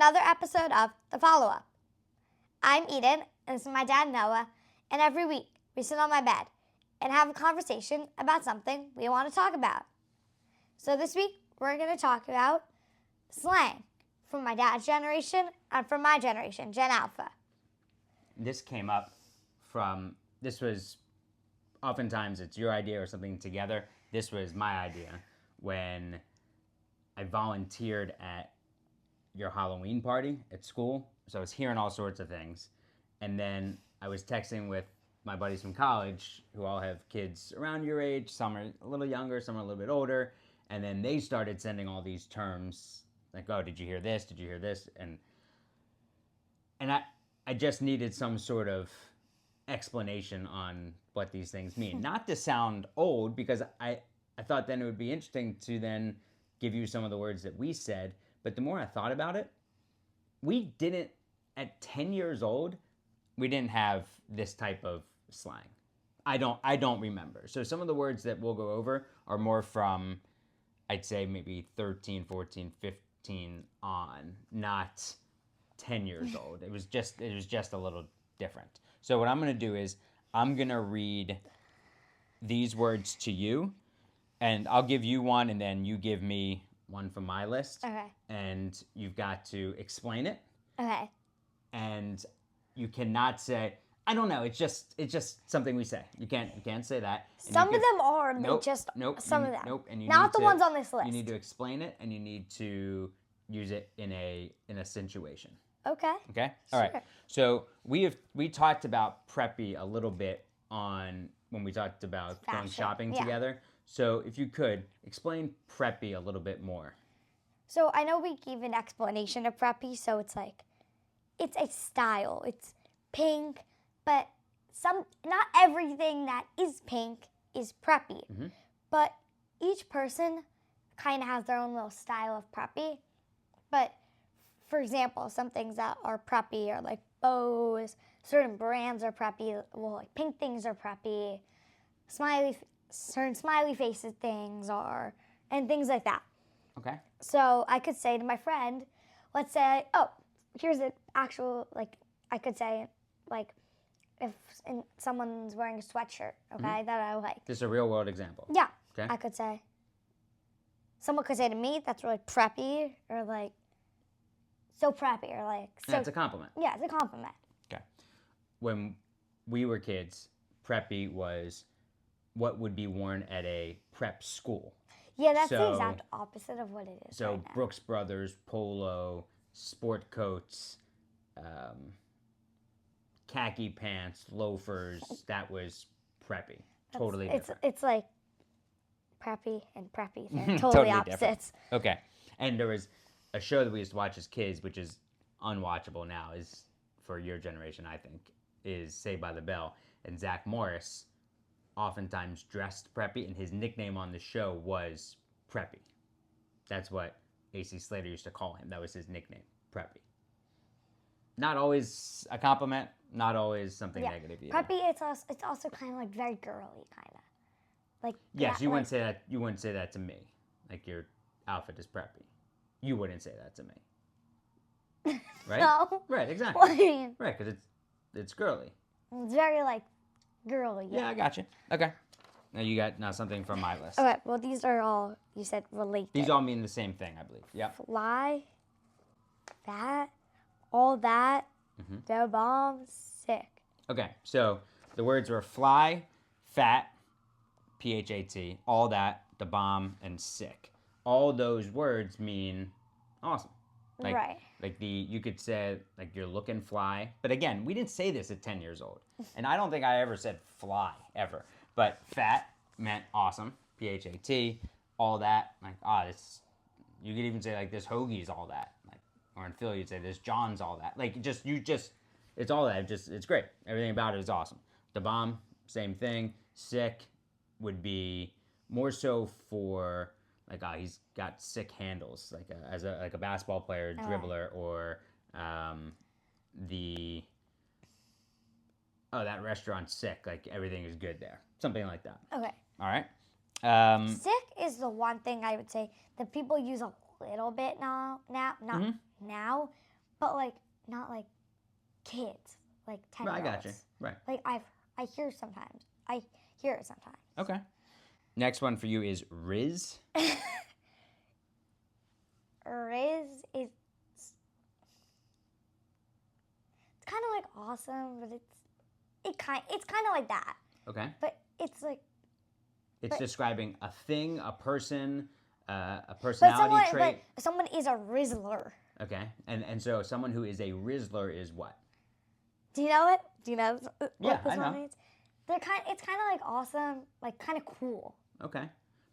another episode of The Follow-Up. I'm Eden, and this is my dad, Noah, and every week we sit on my bed and have a conversation about something we want to talk about. So this week, we're going to talk about slang from my dad's generation and from my generation, Gen Alpha. This came up from, this was, oftentimes it's your idea or something together. This was my idea when I volunteered at your Halloween party at school. So I was hearing all sorts of things. And then I was texting with my buddies from college who all have kids around your age. Some are a little younger, some are a little bit older. And then they started sending all these terms like, oh, did you hear this? Did you hear this? And I just needed some sort of explanation on what these things mean. Not to sound old, because I thought then it would be interesting to then give you some of the words that we said. But the more I thought about it, we didn't, at 10 years old, we didn't have this type of slang. I don't remember. So some of the words that we'll go over are more from, I'd say maybe 13, 14, 15 on, not 10 years old. It was just a little different. So what I'm going to do is I'm going to read these words to you, and I'll give you one, and then you give me one from my list. Okay. And you've got to explain it. Okay. And you cannot say, I don't know, it's just something we say. You can't say that. And Some of them are, Nope, just nope, some of them. Nope. And you Not need the to- ones on this list. You need to explain it, and you need to use it in a situation. Okay. Okay? All right. Sure. So we talked about preppy a little bit on when we talked about going Fashion, shopping yeah. together. So if you could explain preppy a little bit more. So I know we gave an explanation of preppy, so it's like, it's a style. It's pink, but not everything that is pink is preppy. Mm-hmm. But each person kind of has their own little style of preppy. But for example, some things that are preppy are like bows. Certain brands are preppy. Well, like pink things are preppy. Certain smiley faces things are, and things like that. Okay. So I could say to my friend, let's say, oh, here's an actual, like, I could say, like, if someone's wearing a sweatshirt, okay, that I like. This is a real world example. Yeah. Okay. I could say, someone could say to me, that's really preppy, or like, so preppy, or like, so. Yeah, it's a compliment. Yeah, it's a compliment. Okay. When we were kids, preppy was what would be worn at a prep school. Yeah, that's the So- exact opposite of what it is So right now. Brooks Brothers, polo, sport coats, khaki pants, loafers, that was preppy. Totally different. It's like preppy and preppy. They're totally different. opposites. Okay. And there was a show that we used to watch as kids, which is unwatchable now, is for your generation, I think, is Saved by the Bell. And Zach Morris oftentimes dressed preppy, and his nickname on the show was Preppy. That's what AC Slater used to call him. That was his nickname, Preppy. Not always a compliment, not always something negative either. Preppy, it's also kind of like very girly, kind of. Like Yes, you like, wouldn't say that. You wouldn't say that to me. Like your outfit is preppy. You wouldn't say that to me. Right? No. Right. Exactly. What do you mean? Right, because it's girly. It's very like girly. Yeah, I got you. Okay. Now you got something from my list. Okay, well these are all you said related. These all mean the same thing, I believe. Yep. Fly, that, all that, Mm-hmm. the bomb, sick. Okay, so the words were fly, fat, PHAT, all that, the bomb, and sick. All those words mean awesome. Like, Right. Like you could say like you're looking fly, but again, we didn't say this at 10 years old, and I don't think I ever said fly ever. But fat meant awesome, PHAT, all that, like this. You could even say like this hoagie's all that, like, or in Philly you'd say this John's all that. Like it's all that. It's great. Everything about it is awesome. The bomb, same thing. Sick would be more so for like he's got sick handles, like as a basketball player, dribbler, or that restaurant's sick. Like everything is good there, something like that. Okay. All right. Sick is the one thing I would say that people use a little bit now, not now, but like not like kids, like 10 Right, I year got you. olds. Right. Like I hear sometimes. I hear it sometimes. Okay. Next one for you is Riz. Riz is it's kind of like awesome, but it's kind of like that. Okay. But it's like It's but- describing a thing, a person, a but personality trait. someone is a Rizzler. Okay. And so someone who is a Rizzler is what? Do you know it? Do you know what Yeah, this I one know. means? It's kind of like awesome, like kind of cool. Okay.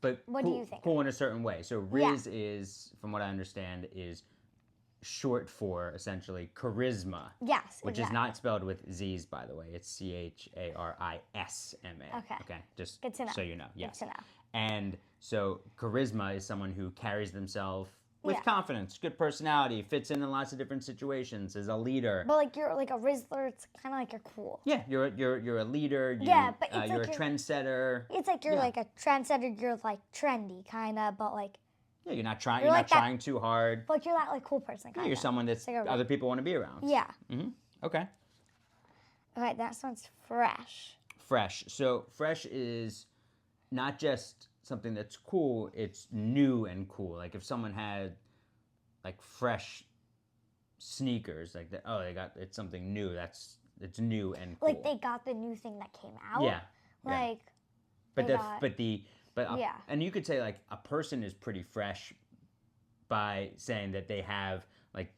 But What cool, do you think? cool in a certain way. So Riz is, from what I understand, is short for essentially charisma. Yes, Which exactly. is not spelled with Z's, by the way. It's Charisma. Okay. Okay. Just Good to know. so you know. Yes. Good to know. And so charisma is someone who carries themselves with Yeah. confidence, good personality, fits in lots of different situations, is a leader. But like you're like a Rizzler, it's kind of like you're cool. Yeah, you're a leader. Yeah, but it's you're like a you're- trendsetter. It's like you're Yeah. like a trendsetter. You're like trendy, kind of, but like Yeah, you're not trying. You're You're like not that- trying too hard. but you're that like cool person, Yeah, kind of. you're someone that's like a- other people want to be around. Yeah. Okay. Okay, that sounds fresh. Fresh. So fresh is not just something that's cool, it's new and cool. Like if someone had like fresh sneakers, like that, oh, it's something new. It's new and cool. Like they got the new thing that came out. Yeah. yeah. Like But they the got- but the but a- Yeah. and you could say like a person is pretty fresh by saying that they have like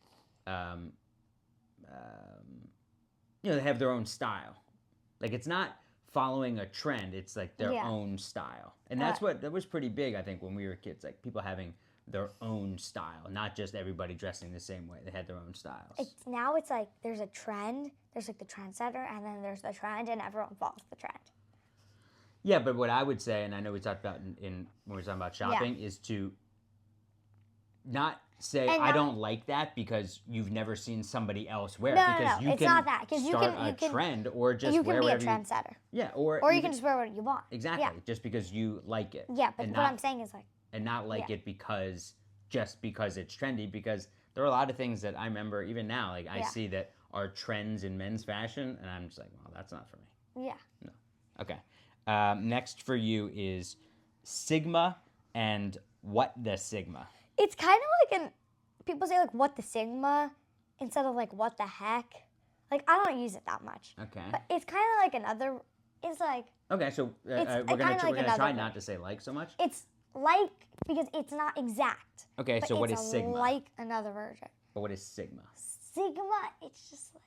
they have their own style. Like it's not following a trend, it's like their Yeah. own style. And that was pretty big, I think, when we were kids, like people having their own style, not just everybody dressing the same way. They had their own styles. it's like there's a trend. There's like the trendsetter, and then there's the trend, and everyone follows the trend. Yeah, but what I would say, and I know we talked about in when we were talking about shopping, is to not say And I not- don't like that because you've never seen somebody else wear it. No, no, because no, you it's can not that, 'cause you start can- you a can- trend or just You can wear be a whatever trendsetter, yeah, or you even- can just wear what you want. exactly Yeah. just because you like it. Yeah, but and what not, I'm saying is like and not like yeah. it because it's trendy. Because there are a lot of things that I remember even now. Like I Yeah. see that are trends in men's fashion, and I'm just like, well, that's not for me. yeah. Okay. Next for you is Sigma and what the Sigma. It's kind of like people say like what the Sigma instead of like what the heck. Like I don't use it that much. Okay. But it's kind of like another. It's like Okay, so we're It's gonna kinda like another try thing. not to say like so much. it's like because it's not exact. Okay, But so what it's is Sigma? like another version. But what is Sigma? Sigma, it's just like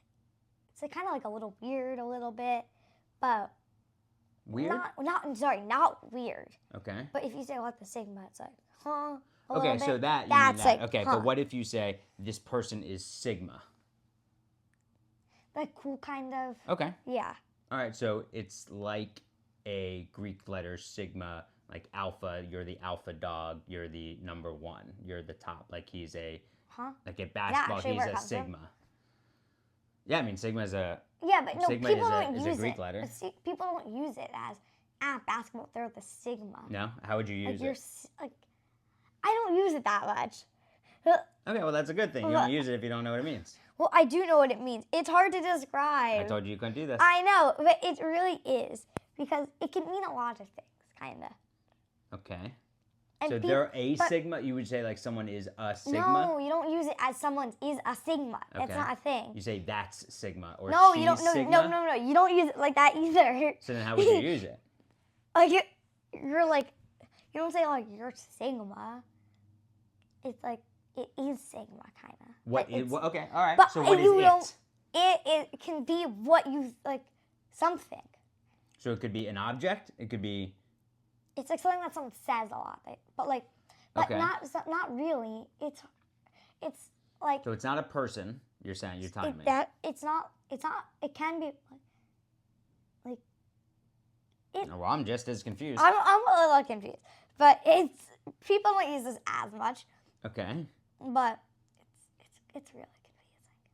it's kind of like a little weird, a little bit, but Weird. not weird. Okay. But if you say what the Sigma, it's like a Okay, little so bit. that you That's mean that. like Okay, huh. but what if you say this person is Sigma? Like cool kind of. Okay. Yeah. All right, so it's like a Greek letter Sigma, like alpha. You're the alpha dog. You're the number one. You're the top. Like he's a Huh? like at basketball. actually He's where it a comes from? Sigma. Yeah, I mean Sigma is a Yeah, but no, Sigma people is a- don't is a use Greek it. letter. People don't use it as basketball. They're the Sigma. no. How would you Like use you're it? like, I don't use it that much. Okay, well that's a good thing. You Well, don't use it if you don't know what it means. Well, I do know what it means. It's hard to I describe. told you you couldn't do this. I know, but it really is because it can mean a lot of things, kind of. Okay. And So they're a Sigma. You would say like someone is a Sigma. No, you don't use it as someone is a Sigma. It's Okay. not a thing. You say that's Sigma or No, she's you don't. No, Sigma. no. You don't use it like that either. So then how would you use it? Like you're like, you don't say like you're Sigma. It's like it is Sigma, kind of. What is, okay, all right. but So what is you it? don't- It can be what you like, something. So it could be an object. It could be It's like something that someone says a lot, but Okay. not really. It's like so it's not a person. You're saying you're telling me. it's not. It can be like Oh, well, I'm just as confused. I'm a little confused, but people don't use this as much, Okay. but it's really confusing.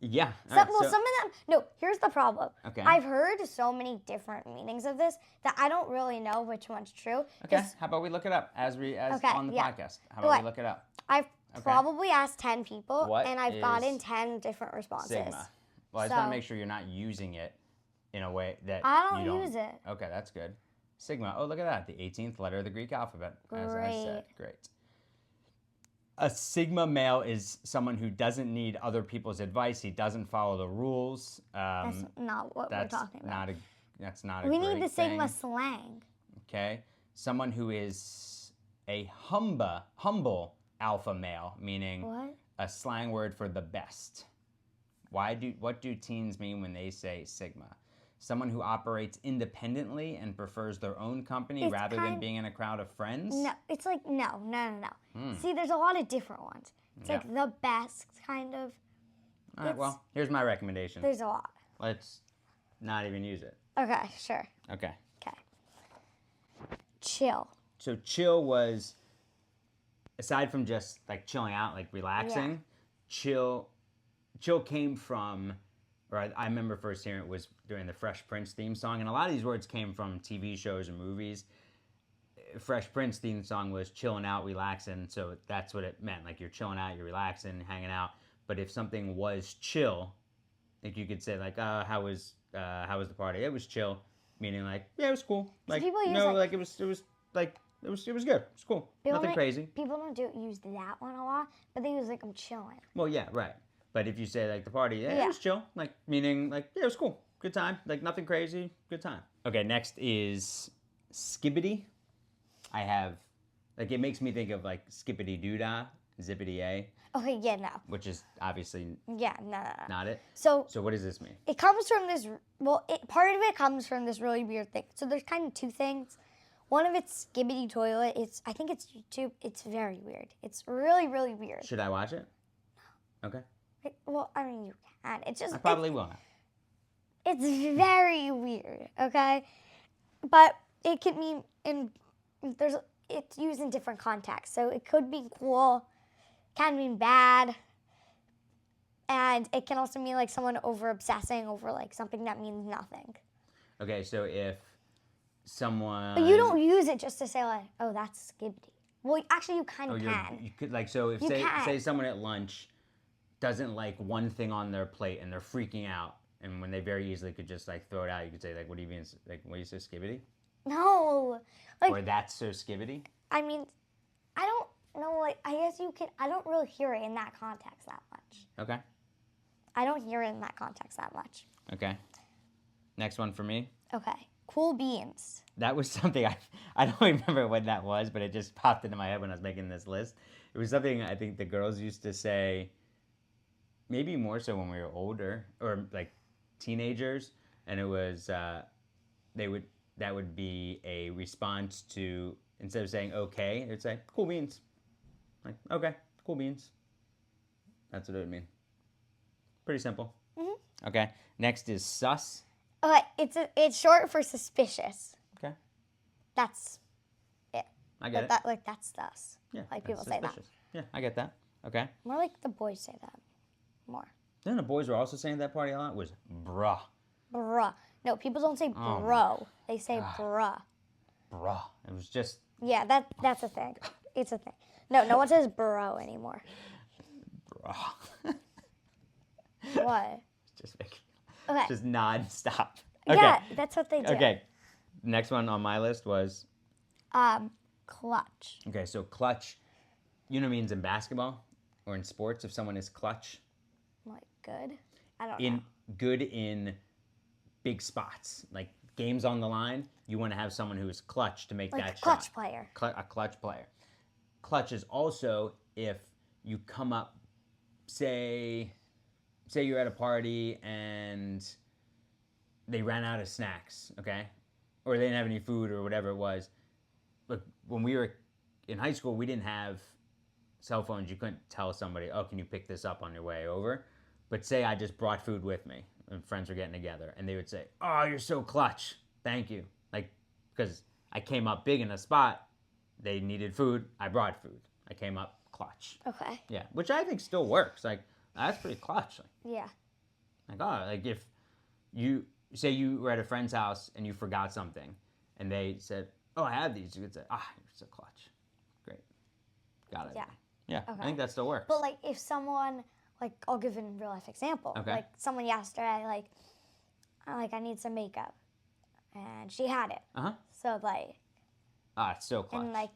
Yeah. all right, Some so- of them. No, here's the problem. Okay. I've heard so many different meanings of this that I don't really know which one's true. Okay. Just- How about we look it up as Okay, on the yeah. podcast? How about we What? look it up? probably asked 10 people, What and I've is gotten 10 different responses. Sigma. Well, I just want to make sure you're not using it in a way that I don't you don't use it. Okay, that's good. Sigma. Oh, look at that. The 18th letter of the Greek alphabet, as I said. Great. A Sigma male is someone who doesn't need other people's advice. He doesn't follow the rules. That's not what we're talking about. That's not a We great need the Sigma thing. slang. Okay. Someone who is a humble alpha male, meaning What? a slang word for the best. What do teens mean when they say Sigma? Someone who operates independently and prefers their own company rather than being in a crowd of friends? No, it's like, no. See, there's a lot of different ones. It's like the best, kind of. All right, well, here's my recommendation. There's a lot. Let's not even use it. Okay, sure. Okay. Okay. Chill. So chill was, aside from just like chilling out, like relaxing, chill came from, or I remember first hearing it was during the Fresh Prince theme song, and a lot of these words came from TV shows and movies. Fresh Prince theme song was chilling out, relaxing, so that's what it meant. Like you're chilling out, you're relaxing, hanging out. But if something was chill, like you could say like, how was the party? It was chill, meaning like, yeah, it was cool. Like, people use, no, like- it was like it was good. It was cool. Nothing crazy. People don't use that one a lot, but they use like I'm chilling. Well, yeah, right. But if you say like the party, yeah, Yeah. it was chill, like meaning like yeah, it was cool, good time, like nothing crazy, good time. Okay, next is skibbity. I have, like, it makes me think of like skippity doodah, zippity a, Okay, yeah, no. which is obviously Yeah, no. not it. So So what does this mean? it comes from this, part of it comes from this really weird thing. So there's kind of two things. One of it's Skibbity Toilet. I think it's YouTube. It's very weird. It's really, really weird. Should I watch it? Okay. Well, I mean, you can. It's just, I probably will now. it's very weird, okay? But it can mean, it's used in different contexts. So it could be cool, can mean bad, and it can also mean like someone over obsessing over like something that means nothing. Okay, so if someone. But you don't use it just to say like, oh, that's skibbity. Well, actually, you kind of can. You could like, so if You can. say someone at lunch doesn't like one thing on their plate and they're freaking out, and when they very easily could just like throw it out, you could say like, what do you mean, like, what do you say, skibbity? No, like, Or that's so skibbity? I mean, I don't know. Like, I guess you can. I don't really hear it in that context that much. Okay. I don't hear it in that context that much. Okay. Next one for me. Okay, cool beans. That was something I don't remember when that was, but it just popped into my head when I was making this list. It was something I think the girls used to say, maybe more so when we were older or like teenagers, and it was that would be a response to, instead of saying okay, it'd say cool beans. Like, okay, cool beans. That's what it would mean. Pretty simple. Mm-hmm. Okay. Next is sus. Okay, it's short for suspicious. Okay. That's it. I get it. That's us. Yeah. Like that's people say that. suspicious. Yeah, I get that. Okay. More like the boys say that. More. Then the boys were also saying that party a lot was bruh. Bruh. No, people don't say bro. They say bruh. Bruh. It was just Yeah, that's a thing. It's a thing. No one says bro anymore. bruh. What? Just making Okay. just non-stop. Okay. Yeah, that's what they do. Okay. Next one on my list was Clutch. okay, so clutch, means in basketball or in sports if someone is clutch. Like good. I don't know. Good in big spots. Like games on the line, you want to have someone who is clutch to make Like that a clutch shot. player. A clutch player. Clutch is also if you come up, say you're at a party and they ran out of snacks, okay? Or they didn't have any food or whatever it was. Look, when we were in high school, we didn't have cell phones. You couldn't tell somebody, oh, can you pick this up on your way over? But say I just brought food with me and friends were getting together and they would say, oh, you're so clutch. Thank you. Like, because I came up big in a spot, they needed food, I brought food. I came up clutch. Okay. Yeah, which I think still works. Like, that's pretty clutch. Yeah. Like, oh, like if you say you were at a friend's house and you forgot something and they said, oh, I have these, you could say, you're so clutch. Great. Got it. Yeah. Yeah, Okay. I think that still works. But like if someone, like I'll give a real life example. Okay. Like someone yesterday, like I need some makeup, and she had it. So like, It's so clutch. and like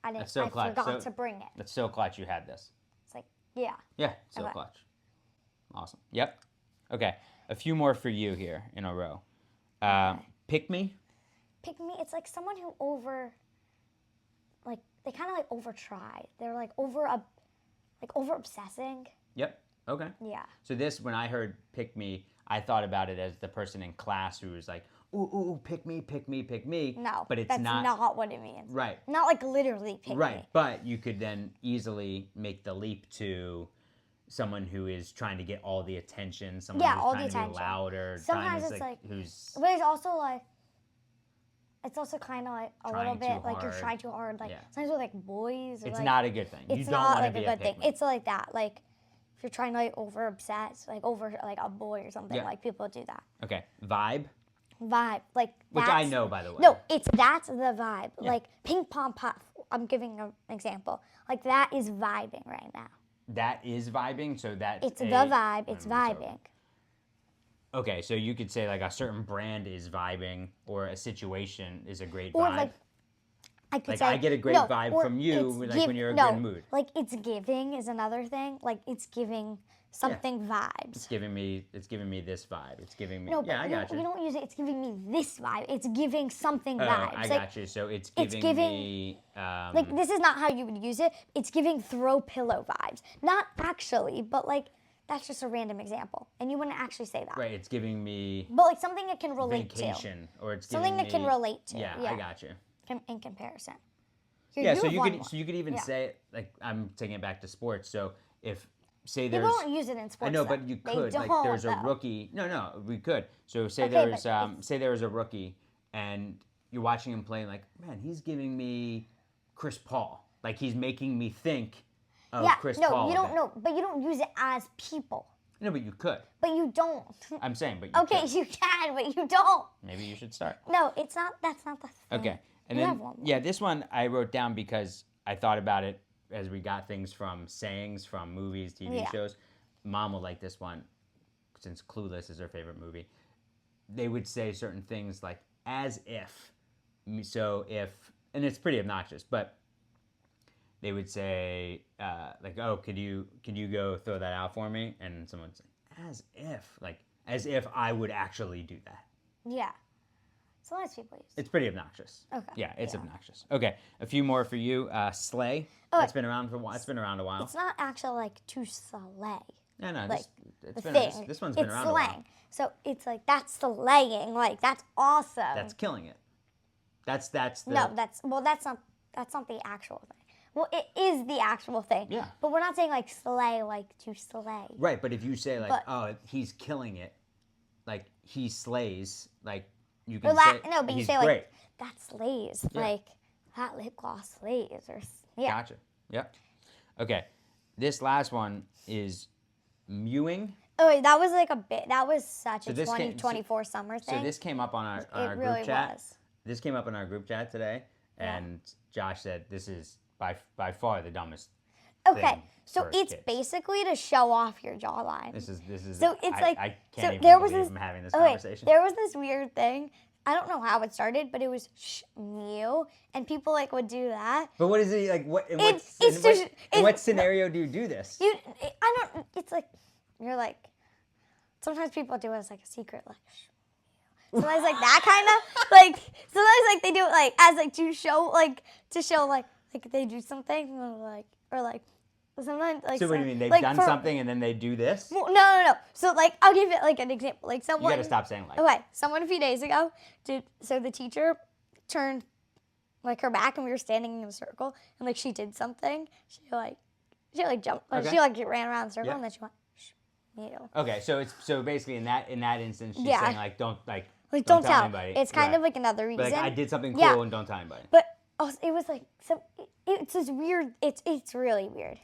I That's so clutch. forgot to bring it. That's so clutch you had this. It's like, yeah. Yeah, so Okay. clutch. Awesome. Yep. Okay, a few more for you here in a row. Pick me. Pick me. It's like someone who they kind of like over try. They're like over obsessing. Yep. Okay. Yeah. So this, when I heard pick me, I thought about it as the person in class who was like, ooh, pick me, pick me, pick me. No, but it's that's not. not what it means. Right. Not like literally pick Right. me. But you could then easily make the leap to someone who is trying to get all the attention, someone who's all trying the to be attention. louder. Sometimes trying it's to, like who's But it's also like, it's also kind of like a Trying little bit too like you're hard. trying too hard. Like Yeah. sometimes with like boys. Or it's like, not a good thing. It's You don't not want like to a be good thing. pick me. It's like that. Like if you're trying to like over obsess, like over like a boy or something. Yeah. Like people do that. Okay. Vibe, Vibe, like which that's, I know, by the way. No, that's the vibe. Yeah. Like ping pong puff. I'm giving an example. Like that is vibing right now. That is vibing, so that's It's the vibe. It's Let me vibing. Okay, so you could say like a certain brand is vibing, or a situation is a great Or vibe. like I could Like, say I get a great no, vibe or from you, it's like, when you're in a good mood. Like it's giving is another thing. Like it's giving something vibes. It's giving me this vibe. It's giving me. No, yeah, but I got you. you don't use it. It's giving me this vibe. It's giving something Oh, vibes. I Like, got you. So it's giving me. like this is not how you would use it. It's giving throw pillow vibes. Not actually, but like that's just a random example, and you wouldn't actually say that. Right, it's giving me But like something it can relate vacation, or it's Something giving it can me- relate to, Yeah, yeah. I got you. in comparison. Here, Yeah, you so have you one could more. so you could even Yeah. say it, like, I'm taking it back to sports. So if say People there's don't use it in sports. I know, though. but you They could. Like, don't, there's a though. rookie. No, we could. So say Okay, there's but say there was a rookie, and you're watching him play. Like, man, he's giving me Chris Paul. Like, he's making me think of Yeah, Chris no, Paul. you a don't bit. know, but you don't use it as people. No, but you could. But you don't. I'm saying, but you Okay, could. you can, but you don't. Maybe you should start. No, it's not. That's not the thing. Okay, and You then have one more. yeah, this one I wrote down because I thought about it as we got things from sayings from movies, TV Yeah. shows. Mom will like this one since Clueless is her favorite movie. They would say certain things like as if. So if, and it's pretty obnoxious, but they would say like, oh, could you go throw that out for me? And someone would say as if I would actually do that. Yeah. Sometimes people use it. It's pretty obnoxious. Okay, Yeah, it's yeah. obnoxious. Okay, a few more for you. Slay. Oh, That's been around for a while. It's been around a while. It's not actually like to slay. No, Like it's the been thing. this one's been it's around a slang. while. So it's like that's slaying. Like that's awesome. That's killing it. That's the that's not the actual thing. Well, it is the actual thing. Yeah. But we're not saying like slay, like to slay. right. But if you say like, But- oh, he's killing it, like he slays, like you can Or say no, but you he's say great. like that slays. Yeah. Like that lip gloss slays, or yeah. Gotcha. Yep. Okay, this last one is mewing. Oh, wait, that was like a bit. That was such So a this came- 2024 summer thing. So this came up on it our really group chat. was. This came up in our group chat today, and Josh said this is by far the dumbest. Okay, thing so for it's kids. basically to show off your jawline. This is. So it's like I can't so even there was believe this. I'm having this oh, wait, conversation. there was this weird thing. I don't know how it started, but it was mew, and people like would do that. But what is it like? What in It's in what scenario do you do this? I don't. It's like you're like. Sometimes people do it as like a secret, like. Sometimes like that kind of like. Sometimes like they do it like as like to show like they do something or like sometimes like. So what do you mean? They've like, done something and then they do this? Well, no. So like I'll give it like an example. Like You someone. gotta stop saying like. Okay, someone a few days ago did. So the teacher turned like her back, and we were standing in a circle, and like she did something. She jumped. Okay. She like ran around the circle, Yeah. and then she went. Mew. Okay, so basically in that instance, she's Yeah. saying like don't Don't tell. anybody. It's kind Right. of like another reason. But, like I did something cool Yeah. and don't tell anybody. But also, it was like so. It's just weird. It's really weird.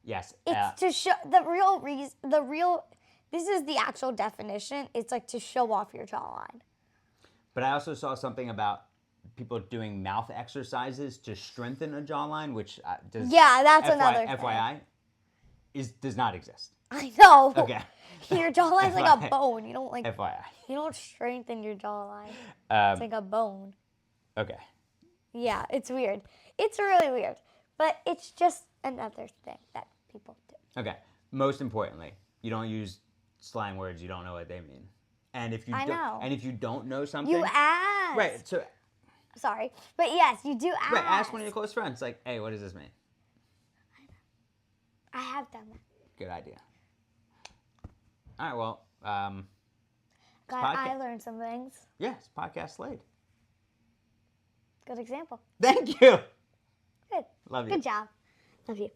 Yes. It's to show the real reason. The real. This is the actual definition. It's like to show off your jawline. But I also saw something about people doing mouth exercises to strengthen a jawline, which does Yeah, that's another thing. FYI does not exist. I know. Okay. Your jawline's like a bone. You don't FYI. You don't strengthen your jawline. Um, It's like a bone. Okay. Yeah, it's weird. It's really weird. But it's just another thing that people do. Okay. Most importantly, you don't use slang words you don't know what they mean. And if you don't know something, You ask. right? So Sorry, but yes, you do ask. right, ask one of your close friends, like, "Hey, what does this mean?" I have done that. Good idea. All right. Well, Glad I learned some things. yes, podcast Slade. Good example. Thank you. Good. Love you. Good job. Love you.